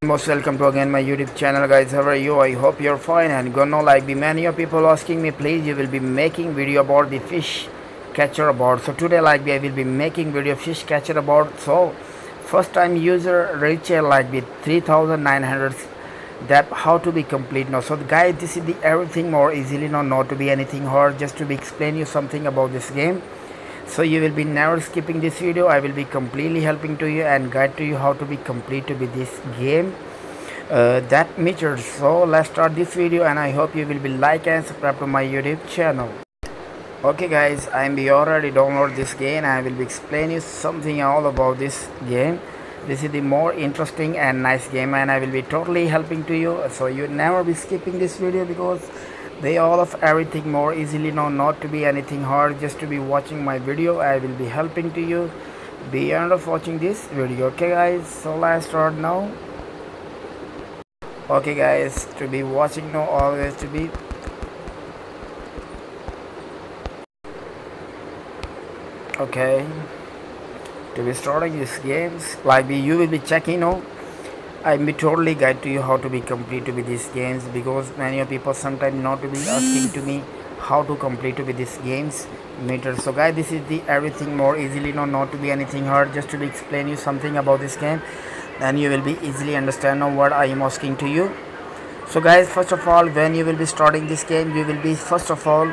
Most welcome to again my YouTube channel, guys. How are you? I hope you're fine and gonna like be many of people asking me, please you will be making video about the fish catcher aboard. So today I will be making video fish catcher aboard. So first time user reach like with 3900 that how to be complete now. So guys, this is the everything more easily now, not to be anything hard, just to be explain you something about this game. So you will be never skipping this video. I will be completely helping to you and guide to you how to be complete to be this game that matters. So let's start this video and I hope you will be like and subscribe to my YouTube channel. Okay guys, I am already download this game and I will be explain you something all about this game. This is the more interesting and nice game and I will be totally helping to you, so you never be skipping this video because they all of everything more easily now, not to be anything hard, just to be watching my video. I will be helping to you beyond of watching this video. Okay guys, so let's start now. Okay guys, to be watching now, always to be okay to be starting these games like you will be checking now. I will totally guide to you how to be complete to be these games, because many of people sometimes not to be asking to me how to complete to be these games meter. So guys, this is the everything more easily now, not to be anything hard, just to be explain you something about this game, then you will be easily understand now what I am asking to you. So guys, first of all, when you will be starting this game, you will be first of all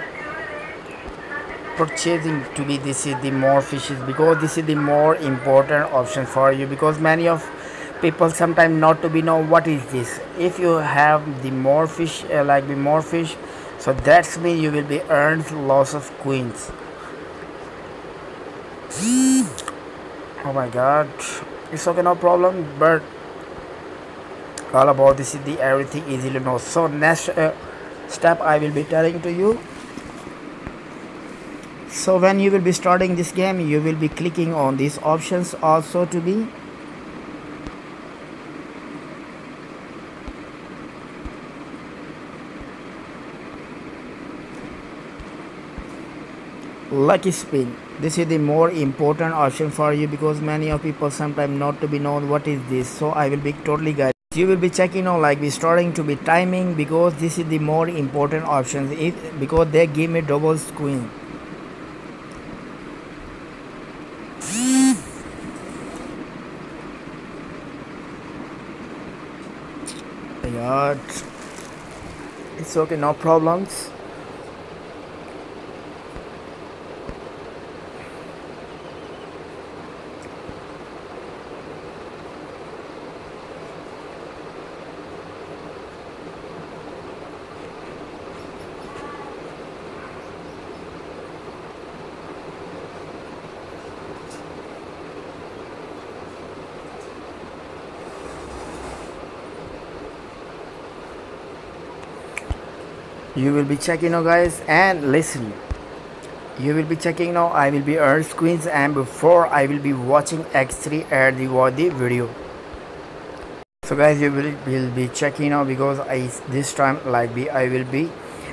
purchasing to be this is the more fishes, because this is the more important option for you, because many of people sometimes not to be know what is this. If you have the more fish like the more fish, so that's mean you will be earned lots of coins. Oh my god, it's okay, no problem, but all about this is the everything easily know. So next step I will be telling to you. So when you will be starting this game, you will be clicking on these options also to be lucky spin. This is the more important option for you, because many of people sometimes not to be known what is this. So I will be totally guide. You will be checking on like be starting to be timing, because this is the more important options, because they give me double queen. God, it's okay, no problems. You will be checking now guys, and listen, you will be checking now. I will be earn screens, and before I will be watching X3 at the video. So guys, you will be checking now, because this time like I will be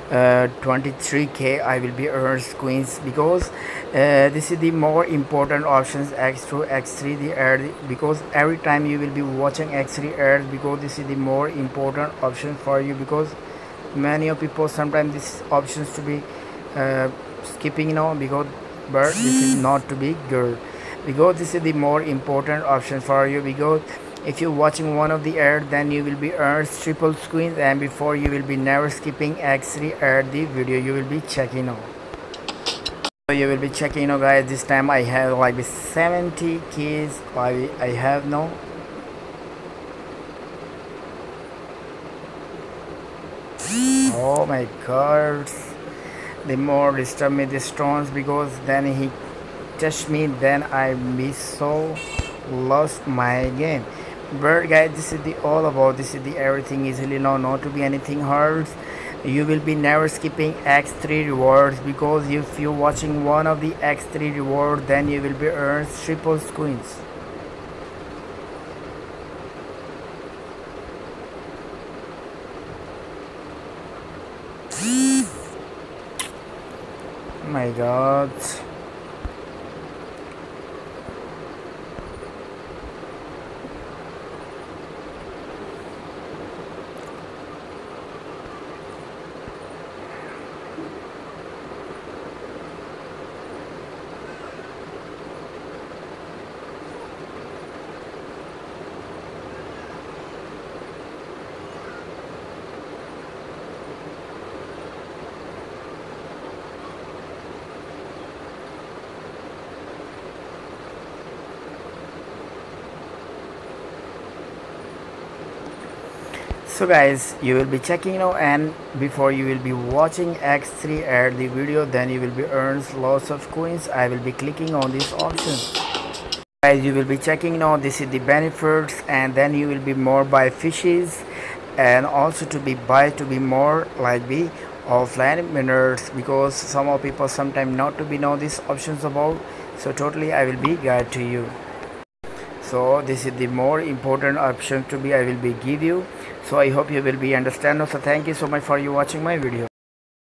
23k I will be earn screens, because this is the more important options X2 X3 the ad, because every time you will be watching X3 ads, because this is the more important option for you, because many of people sometimes this options to be skipping now, because but this is not to be good, because this is the more important option for you, because if you're watching one of the ad, then you will be earned triple screens, and before you will be never skipping X3 ad the video. You will be checking now. So you will be checking now guys. This time I have like 70 keys I have now. Oh my god, the more disturb me the stones, because then he touched me, then I be so lost my game. But guys, this is the all about this is the everything easily now, not to be anything hard. You will be never skipping X3 rewards, because if you're watching one of the X3 reward, then you will be earned triple coins. My god, So guys, you will be checking now, and before you will be watching X3 at the video, then you will be earns lots of coins. I will be clicking on this option. Guys, you will be checking now, this is the benefits, and then you will be more buy fishes, and also to be buy to be more like be offline minutes, because some of people sometimes not to be know these options about. So totally I will be guide to you. So this is the more important option to be I will be give you. So I hope you will be understand. So thank you so much for you watching my video.